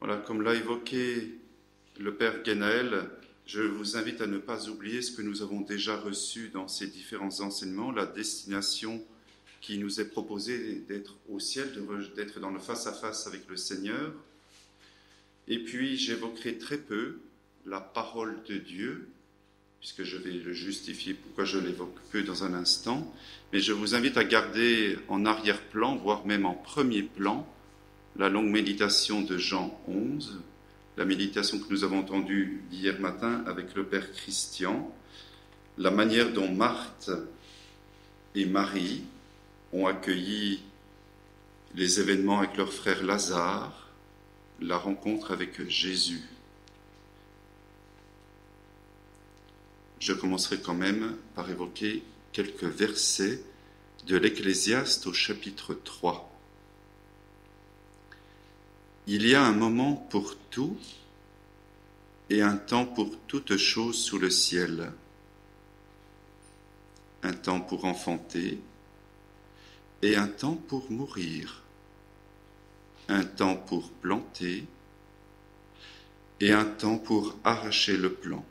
Voilà, comme l'a évoqué le Père Guénaël, je vous invite à ne pas oublier ce que nous avons déjà reçu dans ces différents enseignements, la destination qui nous est proposée d'être au ciel, d'être dans le face-à-face avec le Seigneur. Et puis j'évoquerai très peu la parole de Dieu, puisque je vais le justifier pourquoi je l'évoque peu dans un instant, mais je vous invite à garder en arrière-plan, voire même en premier plan, la longue méditation de Jean 11, la méditation que nous avons entendue hier matin avec le Père Christian, la manière dont Marthe et Marie ont accueilli les événements avec leur frère Lazare, la rencontre avec Jésus. Je commencerai quand même par évoquer quelques versets de l'Ecclésiaste au chapitre 3. Il y a un moment pour tout et un temps pour toute chose sous le ciel. Un temps pour enfanter et un temps pour mourir. Un temps pour planter et un temps pour arracher le plant.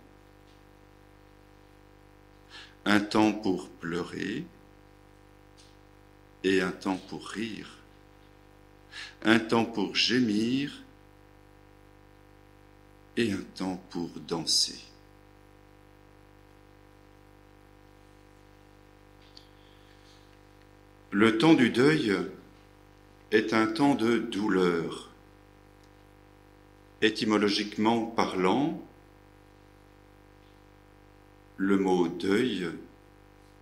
Un temps pour pleurer et un temps pour rire. Un temps pour gémir et un temps pour danser. Le temps du deuil est un temps de douleur. Étymologiquement parlant, le mot deuil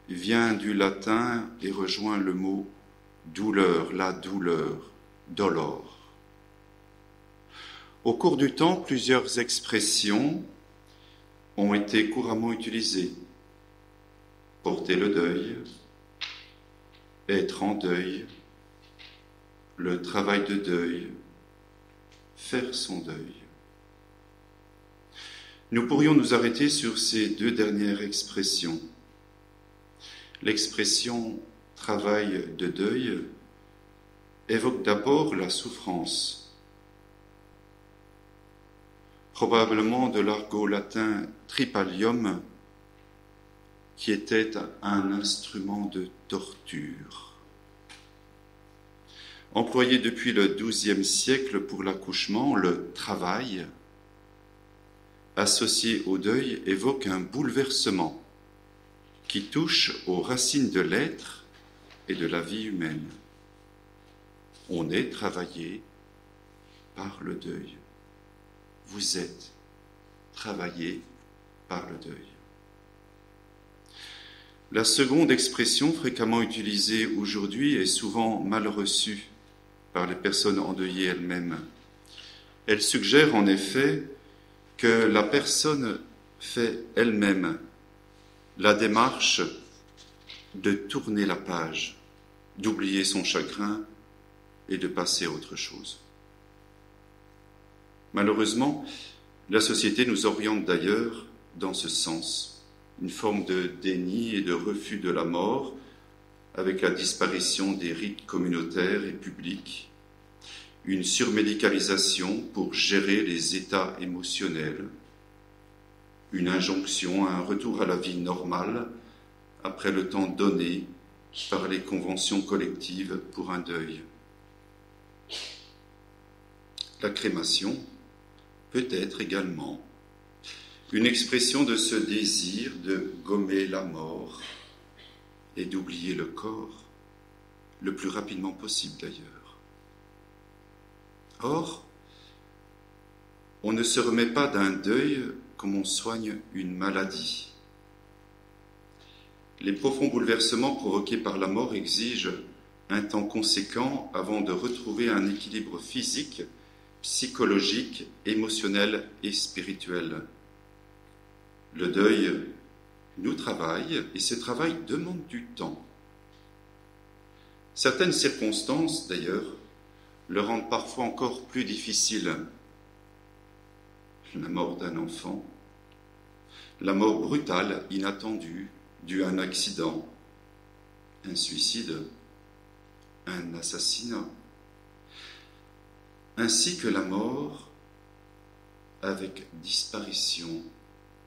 vient du latin et rejoint le mot douleur, la douleur, dolor. Au cours du temps, plusieurs expressions ont été couramment utilisées. Porter le deuil, être en deuil, le travail de deuil, faire son deuil. Nous pourrions nous arrêter sur ces deux dernières expressions. L'expression « travail de deuil » évoque d'abord la souffrance, probablement de l'argot latin tripalium, qui était un instrument de torture. Employé depuis le XIIe siècle pour l'accouchement, le travail, associé au deuil, évoque un bouleversement qui touche aux racines de l'être et de la vie humaine. On est travaillé par le deuil. Vous êtes travaillé par le deuil. La seconde expression fréquemment utilisée aujourd'hui est souvent mal reçue par les personnes endeuillées elles-mêmes. Elle suggère en effet que la personne fait elle-même la démarche de tourner la page, d'oublier son chagrin et de passer à autre chose. Malheureusement, la société nous oriente d'ailleurs dans ce sens, une forme de déni et de refus de la mort, avec la disparition des rites communautaires et publics, une surmédicalisation pour gérer les états émotionnels, une injonction à un retour à la vie normale après le temps donné par les conventions collectives pour un deuil. La crémation peut être également une expression de ce désir de gommer la mort et d'oublier le corps le plus rapidement possible d'ailleurs. Or, on ne se remet pas d'un deuil comme on soigne une maladie. Les profonds bouleversements provoqués par la mort exigent un temps conséquent avant de retrouver un équilibre physique, psychologique, émotionnel et spirituel. Le deuil nous travaille et ce travail demande du temps. Certaines circonstances, d'ailleurs, le rendent parfois encore plus difficile. La mort d'un enfant, la mort brutale, inattendue, due à un accident, un suicide, un assassinat, ainsi que la mort avec disparition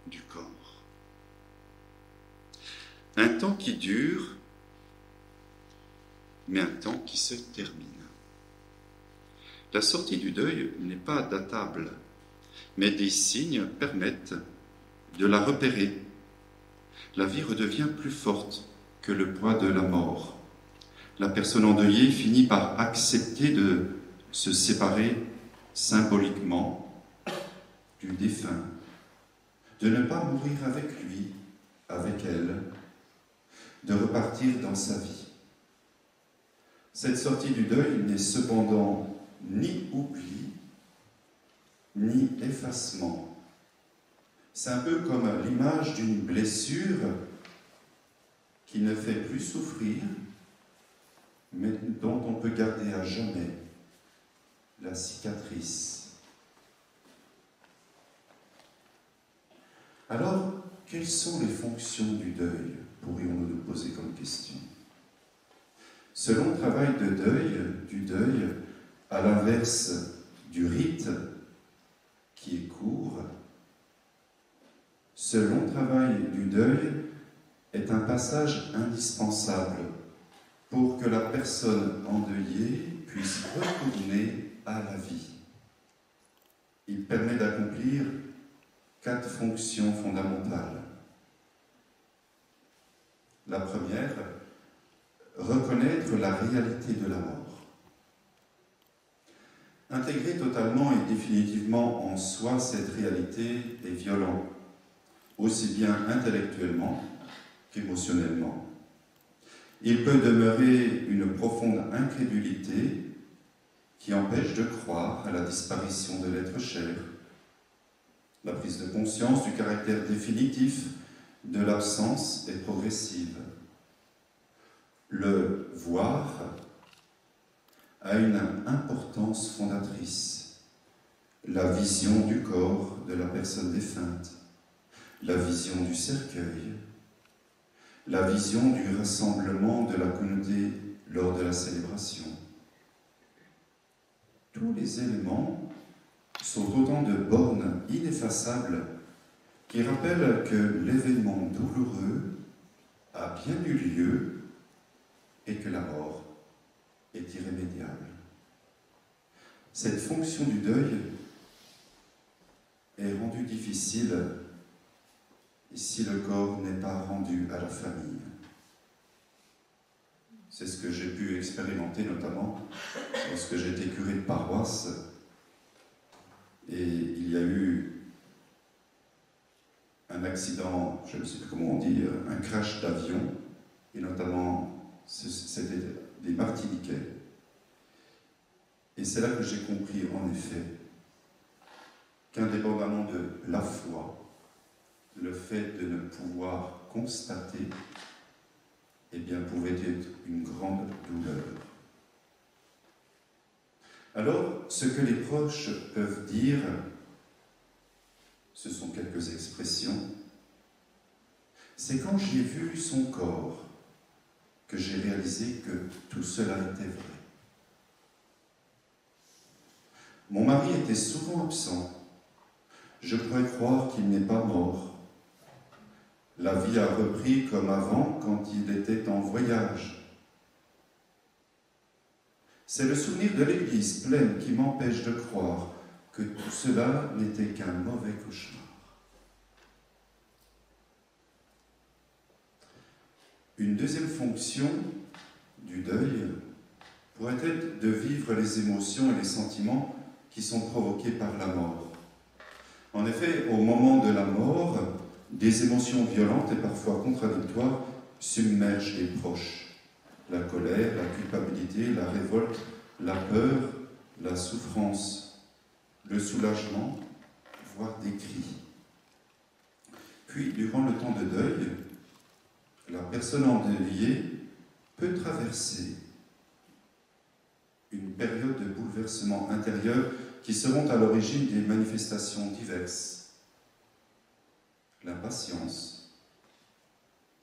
du corps. Un temps qui dure, mais un temps qui se termine. La sortie du deuil n'est pas datable, mais des signes permettent de la repérer. La vie redevient plus forte que le poids de la mort. La personne endeuillée finit par accepter de se séparer symboliquement du défunt, de ne pas mourir avec lui, avec elle, de repartir dans sa vie. Cette sortie du deuil n'est cependant ni oubli, ni effacement. C'est un peu comme l'image d'une blessure qui ne fait plus souffrir, mais dont on peut garder à jamais la cicatrice. Alors, quelles sont les fonctions du deuil, pourrions-nous nous poser comme question? Ce long travail de deuil, du deuil, à l'inverse du rite, qui est court, ce long travail du deuil est un passage indispensable pour que la personne endeuillée puisse retourner à la vie. Il permet d'accomplir 4 fonctions fondamentales. La première, reconnaître la réalité de la mort. Intégrer totalement et définitivement en soi cette réalité est violent, aussi bien intellectuellement qu'émotionnellement. Il peut demeurer une profonde incrédulité qui empêche de croire à la disparition de l'être cher. La prise de conscience du caractère définitif de l'absence est progressive. Le voir a une importance fondatrice. La vision du corps de la personne défunte, la vision du cercueil, la vision du rassemblement de la communauté lors de la célébration. Tous les éléments sont autant de bornes ineffaçables qui rappellent que l'événement douloureux a bien eu lieu et que la mort est irrémédiable. Cette fonction du deuil est rendue difficile si le corps n'est pas rendu à la famille. C'est ce que j'ai pu expérimenter notamment lorsque j'étais curé de paroisse et il y a eu un accident, je ne sais plus comment on dit, un crash d'avion, et notamment c'était des Martiniquais. Et c'est là que j'ai compris en effet qu'indépendamment de la foi, le fait de ne pouvoir constater, eh bien, pouvait être une grande douleur. Alors, ce que les proches peuvent dire, ce sont quelques expressions. C'est quand j'ai vu son corps que j'ai réalisé que tout cela était vrai. Mon mari était souvent absent. Je pourrais croire qu'il n'est pas mort. La vie a repris comme avant quand il était en voyage. C'est le souvenir de l'Église pleine qui m'empêche de croire que tout cela n'était qu'un mauvais cauchemar. Une deuxième fonction du deuil pourrait être de vivre les émotions et les sentiments qui sont provoqués par la mort. En effet, au moment de la mort, des émotions violentes et parfois contradictoires submergent les proches. La colère, la culpabilité, la révolte, la peur, la souffrance, le soulagement, voire des cris. Puis, durant le temps de deuil, la personne endeuillée peut traverser une période de bouleversement intérieur qui seront à l'origine des manifestations diverses. L'impatience,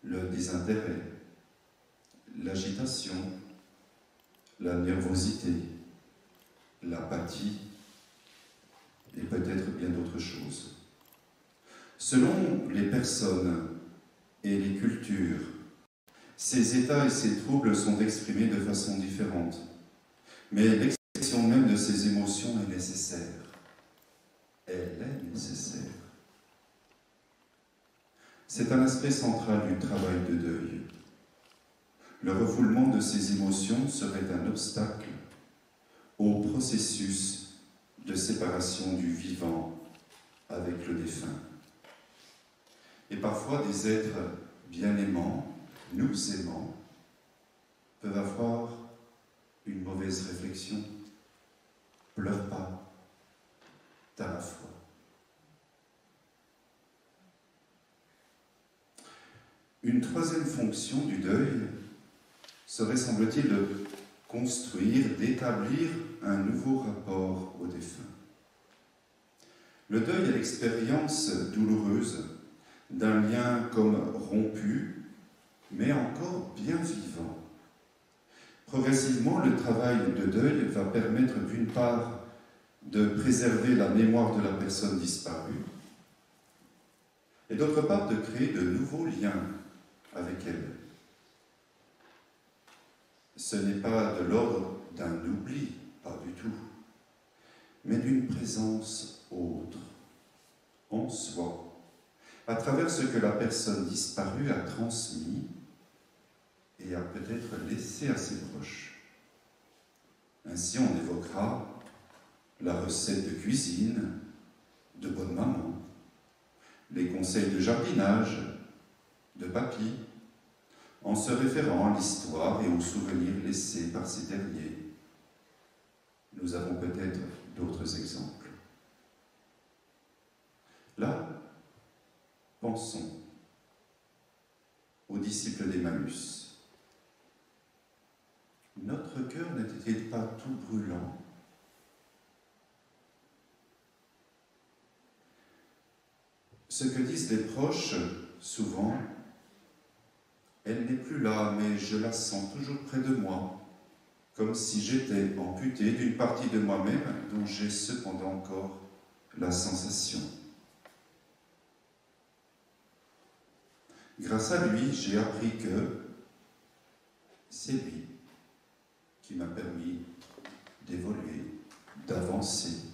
le désintérêt, l'agitation, la nervosité, l'apathie, et peut-être bien d'autres choses. Selon les personnes et les cultures, ces états et ces troubles sont exprimés de façon différente, mais l'expression même de ces émotions est nécessaire. Elle est nécessaire. C'est un aspect central du travail de deuil. Le refoulement de ces émotions serait un obstacle au processus de séparation du vivant avec le défunt. Et parfois, des êtres bien aimants, nous aimants, peuvent avoir une mauvaise réflexion. Pleure pas, t'as la foi. Une troisième fonction du deuil serait, semble-t-il, de construire, d'établir un nouveau rapport au défunt. Le deuil est l'expérience douloureuse d'un lien comme rompu, mais encore bien vivant. Progressivement, le travail de deuil va permettre d'une part de préserver la mémoire de la personne disparue et d'autre part de créer de nouveaux liens avec elle. Ce n'est pas de l'ordre d'un oubli, pas du tout, mais d'une présence autre, en soi, à travers ce que la personne disparue a transmis et a peut-être laissé à ses proches. Ainsi, on évoquera la recette de cuisine de bonne maman, les conseils de jardinage de papy, en se référant à l'histoire et aux souvenirs laissés par ces derniers. Nous avons peut-être d'autres exemples. Là, pensons aux disciples d'Emmaüs. Notre cœur n'était-il pas tout brûlant? Ce que disent les proches, souvent, elle n'est plus là, mais je la sens toujours près de moi, comme si j'étais amputé d'une partie de moi-même dont j'ai cependant encore la sensation. Grâce à lui, j'ai appris que c'est lui qui m'a permis d'évoluer, d'avancer.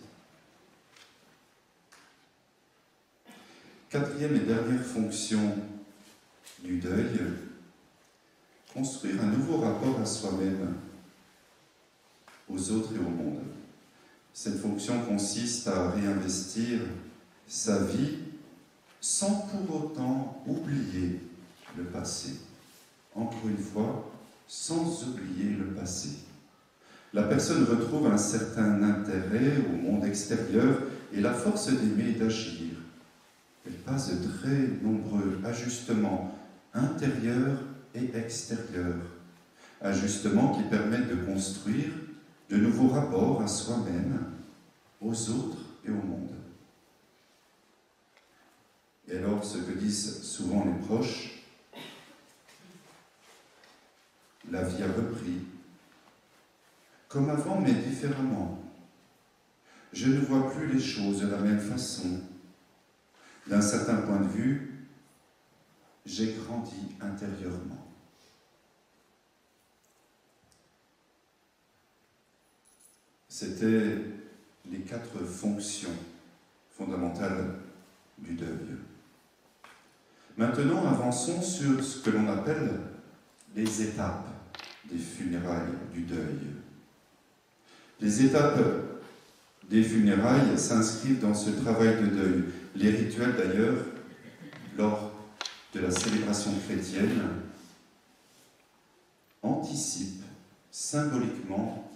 Quatrième et dernière fonction du deuil, construire un nouveau rapport à soi-même, aux autres et au monde. Cette fonction consiste à réinvestir sa vie sans pour autant oublier le passé. Encore une fois, sans oublier le passé. La personne retrouve un certain intérêt au monde extérieur et la force d'aimer et d'agir. Elle passe de très nombreux ajustements intérieurs et extérieurs. Ajustements qui permettent de construire de nouveaux rapports à soi-même, aux autres et au monde. Et alors, ce que disent souvent les proches, la vie a repris, comme avant, mais différemment. Je ne vois plus les choses de la même façon. D'un certain point de vue, j'ai grandi intérieurement. C'était les 4 fonctions fondamentales du deuil. Maintenant, avançons sur ce que l'on appelle les étapes des funérailles du deuil. Les étapes des funérailles s'inscrivent dans ce travail de deuil. Les rituels, d'ailleurs, lors de la célébration chrétienne, anticipent symboliquement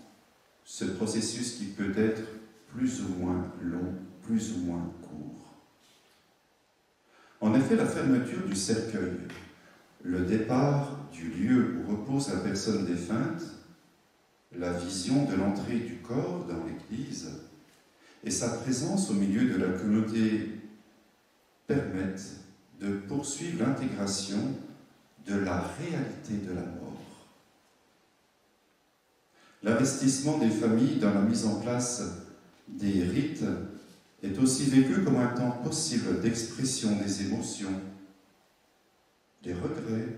ce processus qui peut être plus ou moins long, plus ou moins court. En effet, la fermeture du cercueil, le départ du lieu où repose la personne défunte, la vision de l'entrée du corps dans l'Église et sa présence au milieu de la communauté permettent de poursuivre l'intégration de la réalité de la mort. L'investissement des familles dans la mise en place des rites est aussi vécu comme un temps possible d'expression des émotions, des regrets,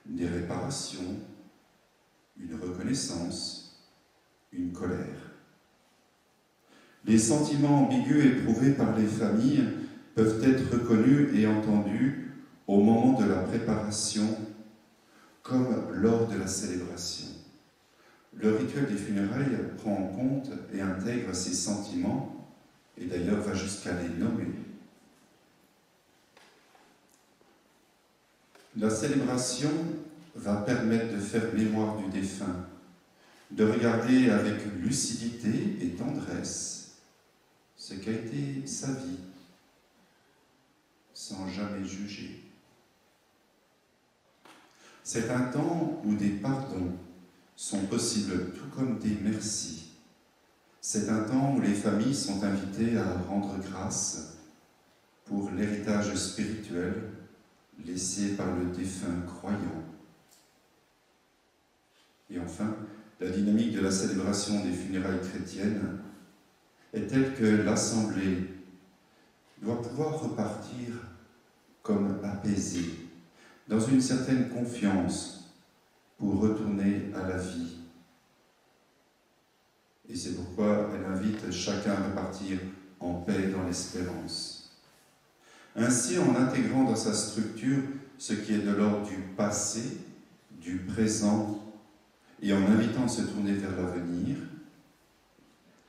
des réparations, une reconnaissance, une colère. Les sentiments ambigus éprouvés par les familles peuvent être reconnus et entendus au moment de la préparation comme lors de la célébration. Le rituel des funérailles prend en compte et intègre ces sentiments et d'ailleurs va jusqu'à les nommer. La célébration va permettre de faire mémoire du défunt, de regarder avec lucidité et tendresse ce qu'a été sa vie, sans jamais juger. C'est un temps où des pardons sont possibles, tout comme des merci. C'est un temps où les familles sont invitées à rendre grâce pour l'héritage spirituel laissé par le défunt croyant. Et enfin, la dynamique de la célébration des funérailles chrétiennes est telle que l'assemblée doit pouvoir repartir comme apaisée, dans une certaine confiance pour retourner à la vie. Et c'est pourquoi elle invite chacun à repartir en paix dans l'espérance. Ainsi, en intégrant dans sa structure ce qui est de l'ordre du passé, du présent, et en invitant à se tourner vers l'avenir,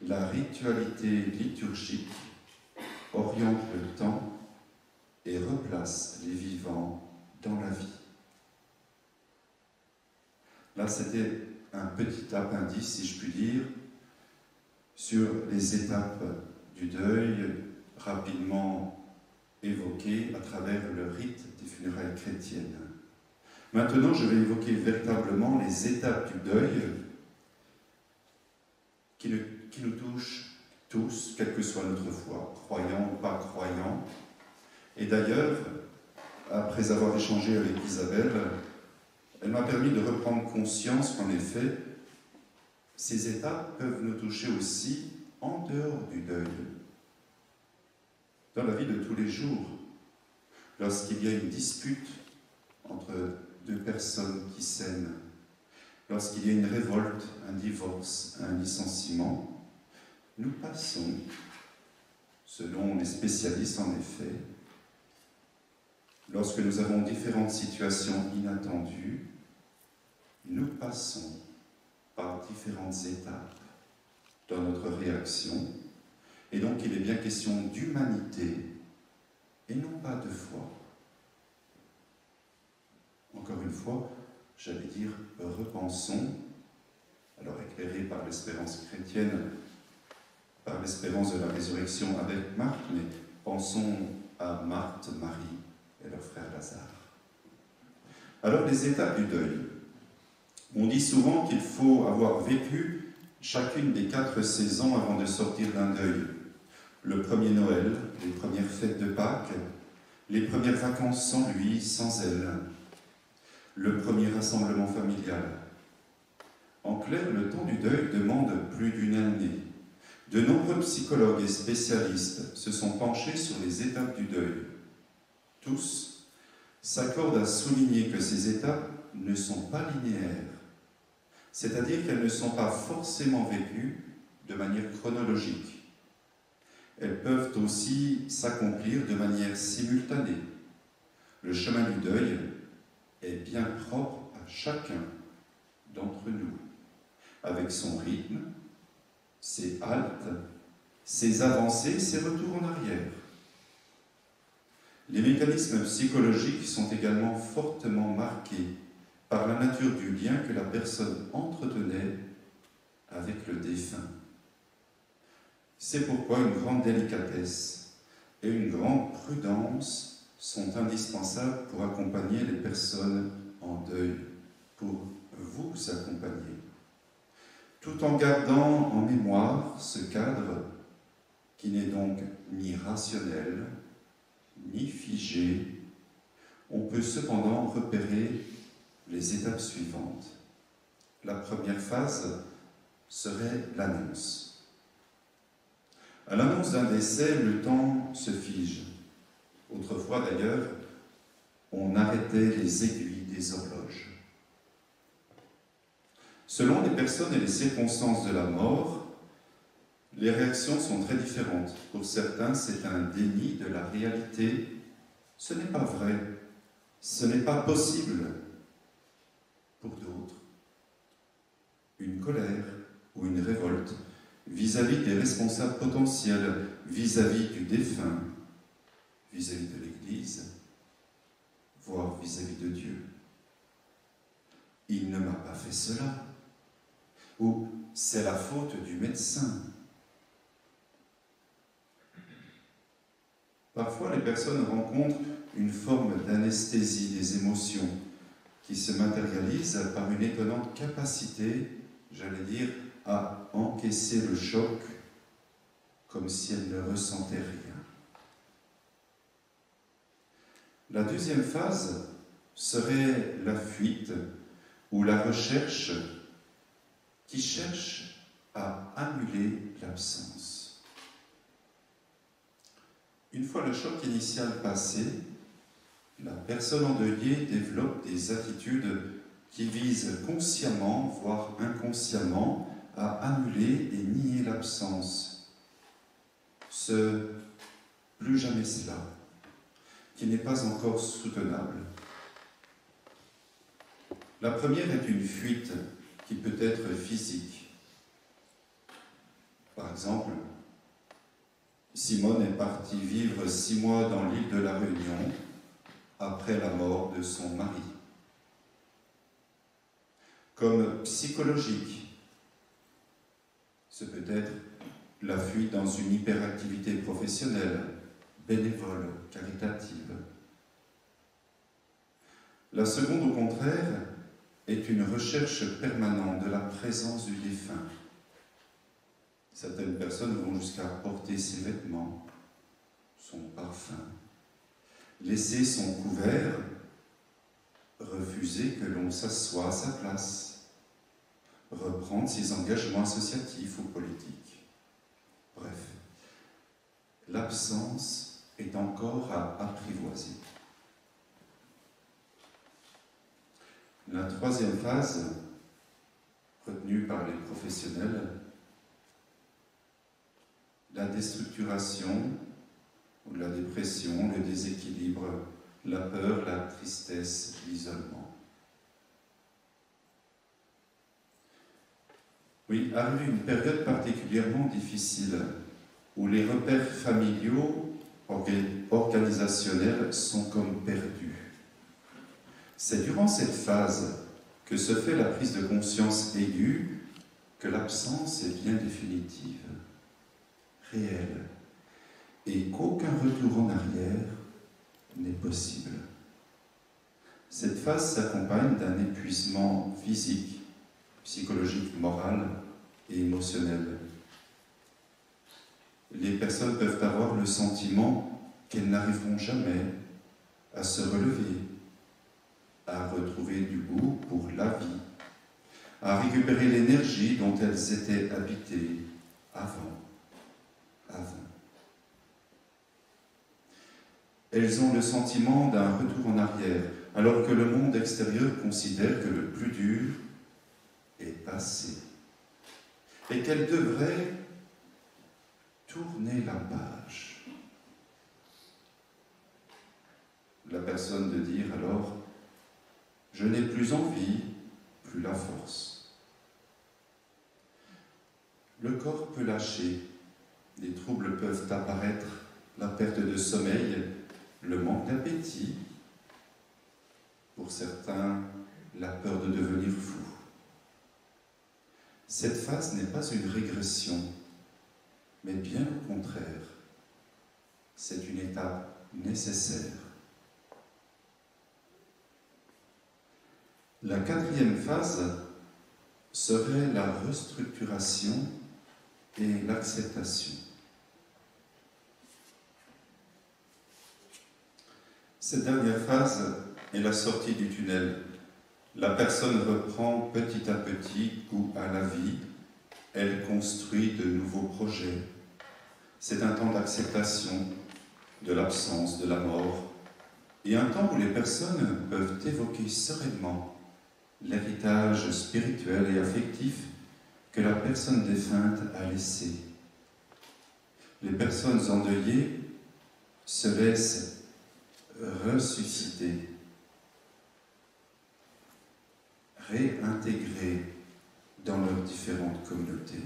la ritualité liturgique oriente le temps et replace les vivants dans la vie. Là, c'était un petit appendice, si je puis dire, sur les étapes du deuil rapidement évoquées à travers le rite des funérailles chrétiennes. Maintenant, je vais évoquer véritablement les étapes du deuil qui nous touchent tous, quelle que soit notre foi, croyants ou pas croyants. Et d'ailleurs, après avoir échangé avec Isabelle, elle m'a permis de reprendre conscience qu'en effet, ces étapes peuvent nous toucher aussi en dehors du deuil, dans la vie de tous les jours, lorsqu'il y a une dispute entre deux personnes qui s'aiment, lorsqu'il y a une révolte, un divorce, un licenciement, nous passons, selon les spécialistes en effet, lorsque nous avons différentes situations inattendues, nous passons par différentes étapes dans notre réaction, et donc il est bien question d'humanité et non pas de foi. Encore une fois, j'allais dire, repensons, alors éclairés par l'espérance chrétienne, par l'espérance de la résurrection avec Marthe, mais pensons à Marthe, Marie et leur frère Lazare. Alors, les étapes du deuil. On dit souvent qu'il faut avoir vécu chacune des 4 saisons avant de sortir d'un deuil. Le premier Noël, les premières fêtes de Pâques, les premières vacances sans lui, sans elle, le premier rassemblement familial. En clair, le temps du deuil demande plus d'une année. De nombreux psychologues et spécialistes se sont penchés sur les étapes du deuil. Tous s'accordent à souligner que ces étapes ne sont pas linéaires, c'est-à-dire qu'elles ne sont pas forcément vécues de manière chronologique. Elles peuvent aussi s'accomplir de manière simultanée. Le chemin du deuil est bien propre à chacun d'entre nous, avec son rythme, ses haltes, ses avancées, ses retours en arrière. Les mécanismes psychologiques sont également fortement marqués par la nature du lien que la personne entretenait avec le défunt. C'est pourquoi une grande délicatesse et une grande prudence sont indispensables pour accompagner les personnes en deuil, pour vous accompagner. Tout en gardant en mémoire ce cadre qui n'est donc ni rationnel, ni figé, on peut cependant repérer les étapes suivantes. La première phase serait l'annonce. À l'annonce d'un décès, le temps se fige. Autrefois d'ailleurs, on arrêtait les aiguilles des horloges. Selon les personnes et les circonstances de la mort, les réactions sont très différentes. Pour certains, c'est un déni de la réalité. Ce n'est pas vrai. Ce n'est pas possible. Pour d'autres, une colère ou une révolte vis-à-vis des responsables potentiels, vis-à-vis du défunt, vis-à-vis de l'Église, voire vis-à-vis de Dieu. Il ne m'a pas fait cela. Ou c'est la faute du médecin. Parfois, les personnes rencontrent une forme d'anesthésie des émotions qui se matérialise par une étonnante capacité, j'allais dire, à encaisser le choc comme si elles ne ressentaient rien. La deuxième phase serait la fuite ou la recherche qui cherche à annuler l'absence. Une fois le choc initial passé, la personne endeuillée développe des attitudes qui visent consciemment, voire inconsciemment, à annuler et nier l'absence. Ce « plus jamais cela » qui n'est pas encore soutenable. La première est une fuite qui peut être physique. Par exemple, Simone est partie vivre 6 mois dans l'île de la Réunion après la mort de son mari. Comme psychologique, ce peut être la fuite dans une hyperactivité professionnelle, bénévole, caritative. La seconde, au contraire, est une recherche permanente de la présence du défunt. Certaines personnes vont jusqu'à porter ses vêtements, son parfum, laisser son couvert, refuser que l'on s'assoie à sa place, reprendre ses engagements associatifs ou politiques. Bref, l'absence est encore à apprivoiser. La troisième phase, retenue par les professionnels, la déstructuration ou la dépression, le déséquilibre, la peur, la tristesse, l'isolement. Oui, arrive une période particulièrement difficile où les repères familiaux, organisationnels sont comme perdus. C'est durant cette phase que se fait la prise de conscience aiguë que l'absence est bien définitive, réelle, et qu'aucun retour en arrière n'est possible. Cette phase s'accompagne d'un épuisement physique, psychologique, moral et émotionnel. Les personnes peuvent avoir le sentiment qu'elles n'arriveront jamais à se relever, à retrouver du goût pour la vie, à récupérer l'énergie dont elles étaient habitées avant. Elles ont le sentiment d'un retour en arrière, alors que le monde extérieur considère que le plus dur est passé et qu'elles devraient tourner la page. La personne de dire alors « Je n'ai plus envie, plus la force ». Le corps peut lâcher, des troubles peuvent apparaître, la perte de sommeil, le manque d'appétit, pour certains, la peur de devenir fou. Cette phase n'est pas une régression, mais bien au contraire, c'est une étape nécessaire. La quatrième phase serait la restructuration et l'acceptation. Cette dernière phase est la sortie du tunnel. La personne reprend petit à petit goût à la vie, elle construit de nouveaux projets, C'est un temps d'acceptation de l'absence, de la mort, et un temps où les personnes peuvent évoquer sereinement l'héritage spirituel et affectif que la personne défunte a laissé. Les personnes endeuillées se laissent ressusciter, réintégrer dans leurs différentes communautés.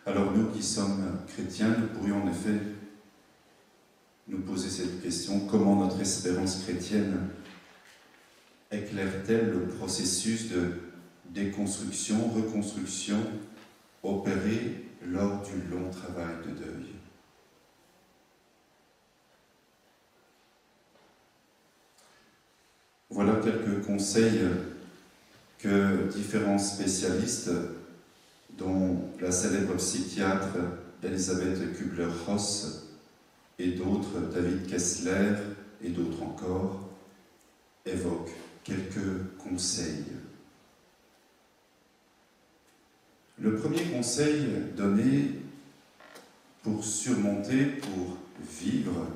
Alors nous qui sommes chrétiens, nous pourrions en effet nous poser cette question: comment notre espérance chrétienne éclaire-t-elle le processus de déconstruction, reconstruction opéré lors du long travail de deuil? Voilà quelques conseils que différents spécialistes, dont la célèbre psychiatre Elisabeth Kübler-Ross et d'autres, David Kessler et d'autres encore, évoquent quelques conseils. Le premier conseil donné pour surmonter, pour vivre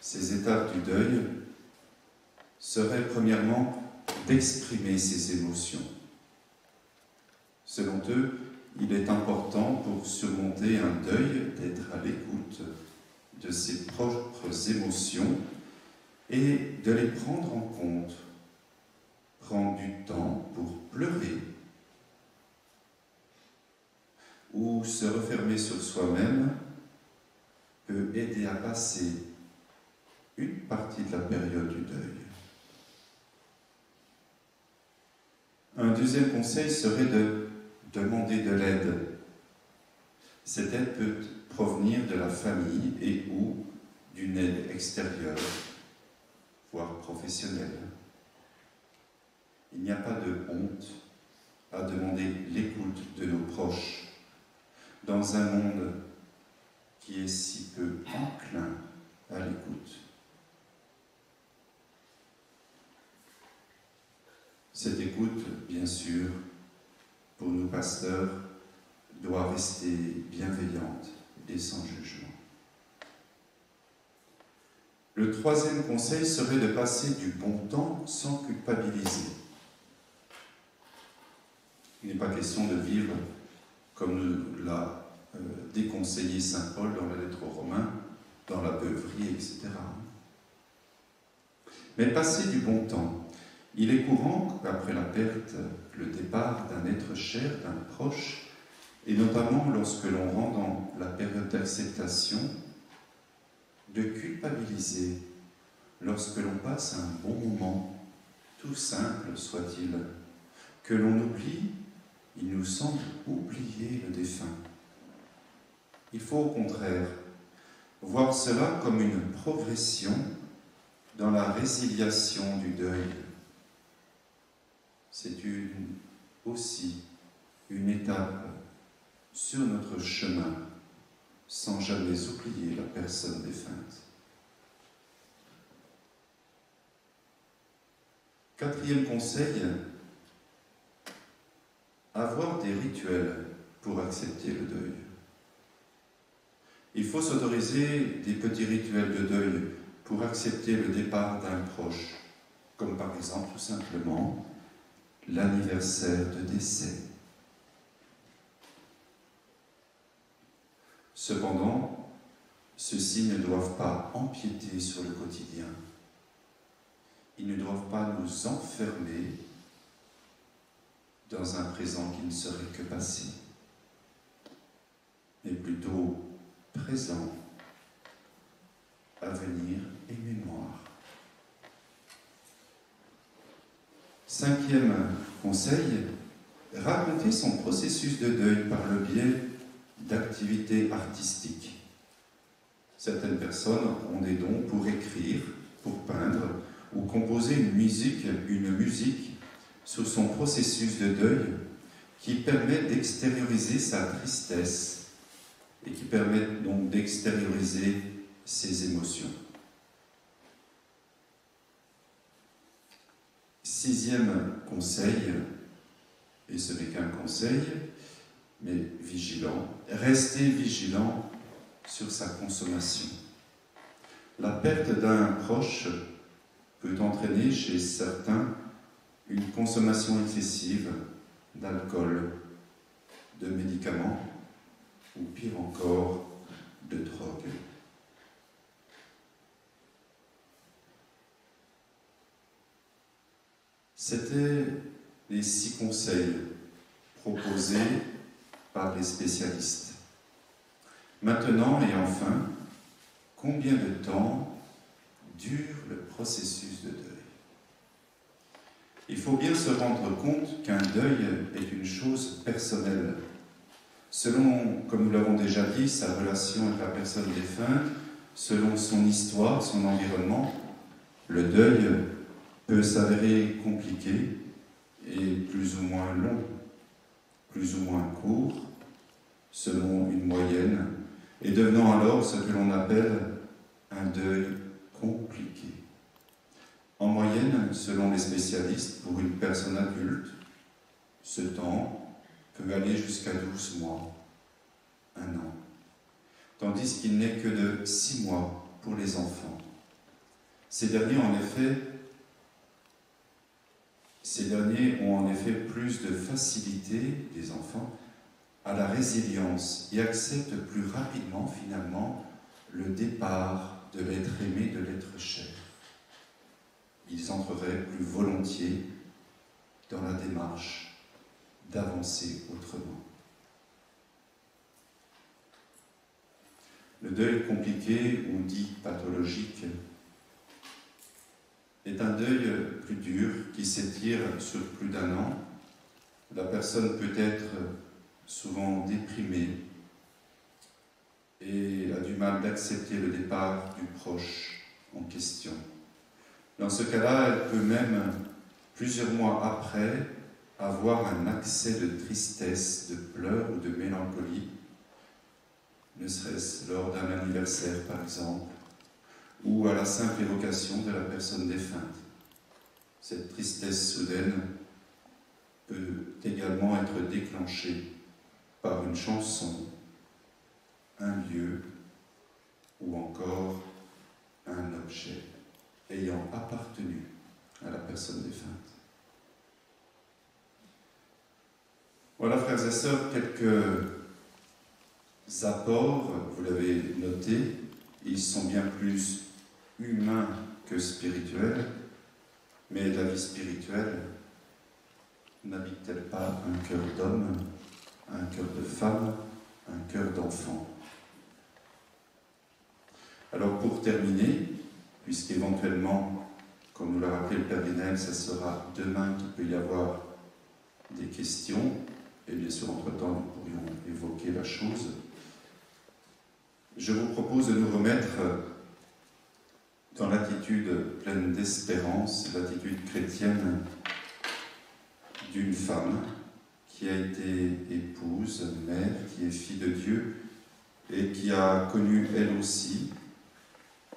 ces étapes du deuil, serait premièrement d'exprimer ses émotions. Selon eux, il est important pour surmonter un deuil d'être à l'écoute de ses propres émotions et de les prendre en compte. Prendre du temps pour pleurer ou se refermer sur soi-même peut aider à passer une partie de la période du deuil. Un deuxième conseil serait de demander de l'aide. Cette aide peut provenir de la famille et ou d'une aide extérieure, voire professionnelle. Il n'y a pas de honte à demander l'écoute de nos proches dans un monde qui est si peu enclin à l'écoute. Cette écoute, bien sûr, pour nous pasteurs, doit rester bienveillante et sans jugement. Le troisième conseil serait de passer du bon temps sans culpabiliser. Il n'est pas question de vivre comme nous l'a déconseillé saint Paul dans la lettre aux Romains, dans la beuverie, etc. Mais passer du bon temps. Il est courant qu'après la perte, le départ d'un être cher, d'un proche, et notamment lorsque l'on rentre dans la période d'acceptation, de culpabiliser lorsque l'on passe un bon moment, tout simple soit-il, que l'on oublie, il nous semble oublier le défunt. Il faut au contraire voir cela comme une progression dans la résiliation du deuil. C'est aussi une étape sur notre chemin, sans jamais oublier la personne défunte. Quatrième conseil, avoir des rituels pour accepter le deuil. Il faut s'autoriser des petits rituels de deuil pour accepter le départ d'un proche, comme par exemple tout simplement l'anniversaire de décès. Cependant, ceux-ci ne doivent pas empiéter sur le quotidien. Ils ne doivent pas nous enfermer dans un présent qui ne serait que passé, mais plutôt présent, avenir et mémoire. Cinquième conseil, raconter son processus de deuil par le biais d'activités artistiques. Certaines personnes ont des dons pour écrire, pour peindre ou composer une musique sur son processus de deuil qui permet d'extérioriser sa tristesse et qui permet donc d'extérioriser ses émotions. Sixième conseil, et ce n'est qu'un conseil, mais vigilant. Rester vigilant sur sa consommation. La perte d'un proche peut entraîner chez certains une consommation excessive d'alcool, de médicaments ou pire encore, de drogue. C'étaient les 6 conseils proposés par les spécialistes. Maintenant et enfin, combien de temps dure le processus de deuil? Il faut bien se rendre compte qu'un deuil est une chose personnelle. Selon, comme nous l'avons déjà dit, sa relation avec la personne défunte, selon son histoire, son environnement, le deuil peut s'avérer compliqué et plus ou moins long, plus ou moins court, selon une moyenne, et devenant alors ce que l'on appelle un deuil compliqué. En moyenne, selon les spécialistes, pour une personne adulte, ce temps peut aller jusqu'à 12 mois, 1 an, tandis qu'il n'est que de 6 mois pour les enfants. Ces derniers ont en effet plus de facilité, les enfants, à la résilience et acceptent plus rapidement, finalement, le départ de l'être aimé, de l'être cher. Ils entreraient plus volontiers dans la démarche d'avancer autrement. Le deuil compliqué ou dit pathologique est un deuil plus dur qui s'étire sur plus d'1 an. La personne peut être souvent déprimée et a du mal d'accepter le départ du proche en question. Dans ce cas-là, elle peut même, plusieurs mois après, avoir un accès de tristesse, de pleurs ou de mélancolie, ne serait-ce lors d'un anniversaire par exemple, ou à la simple évocation de la personne défunte. Cette tristesse soudaine peut également être déclenchée par une chanson, un lieu ou encore un objet ayant appartenu à la personne défunte. Voilà, frères et sœurs, quelques apports, vous l'avez noté, ils sont bien plus humains que spirituels, mais la vie spirituelle n'habite-t-elle pas un cœur d'homme, un cœur de femme, un cœur d'enfant? Alors pour terminer, puisqu'éventuellement, comme nous l'a rappelé le Père Guénaël, ça sera demain qu'il peut y avoir des questions, et bien sûr, entre-temps, nous pourrions évoquer la chose. Je vous propose de nous remettre dans l'attitude pleine d'espérance, l'attitude chrétienne d'une femme qui a été épouse, mère, qui est fille de Dieu, et qui a connu, elle aussi,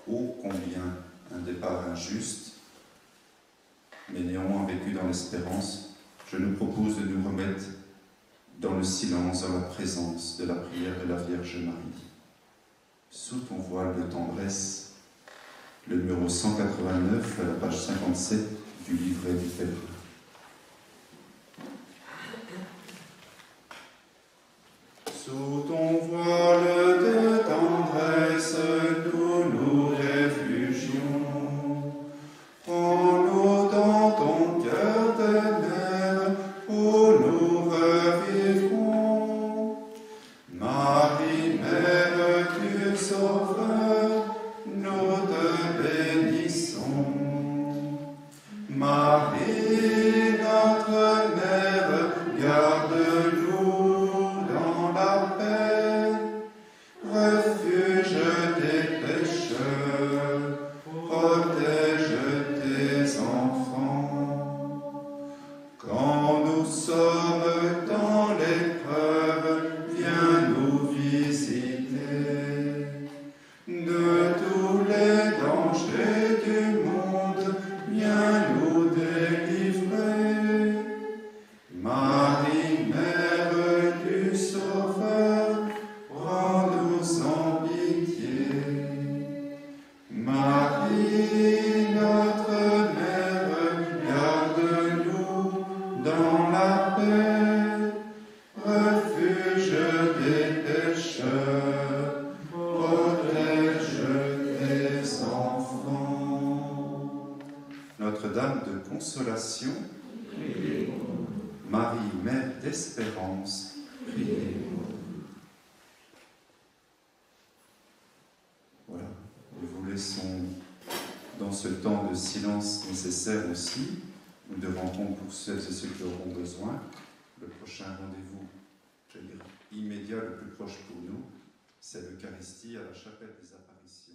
ô combien un départ injuste, mais néanmoins vécu dans l'espérance. Je nous propose de nous remettre dans le silence, dans la présence de la prière de la Vierge Marie. Sous ton voile de tendresse, le numéro 189, à la page 57 du livret du pèlerin. Sous ton voile de tendresse, nous nous réfugions. Prends-nous dans ton cœur de mère, où nous revivrons. Marie, Mère du Sauveur, nous te bénissons. Marie, consolation, Marie, Mère d'espérance, voilà, nous vous laissons dans ce temps de silence nécessaire aussi, ou de rencontre pour celles et ceux qui auront besoin. Le prochain rendez-vous, je veux dire, immédiat, le plus proche pour nous, c'est l'Eucharistie à la chapelle des apparitions.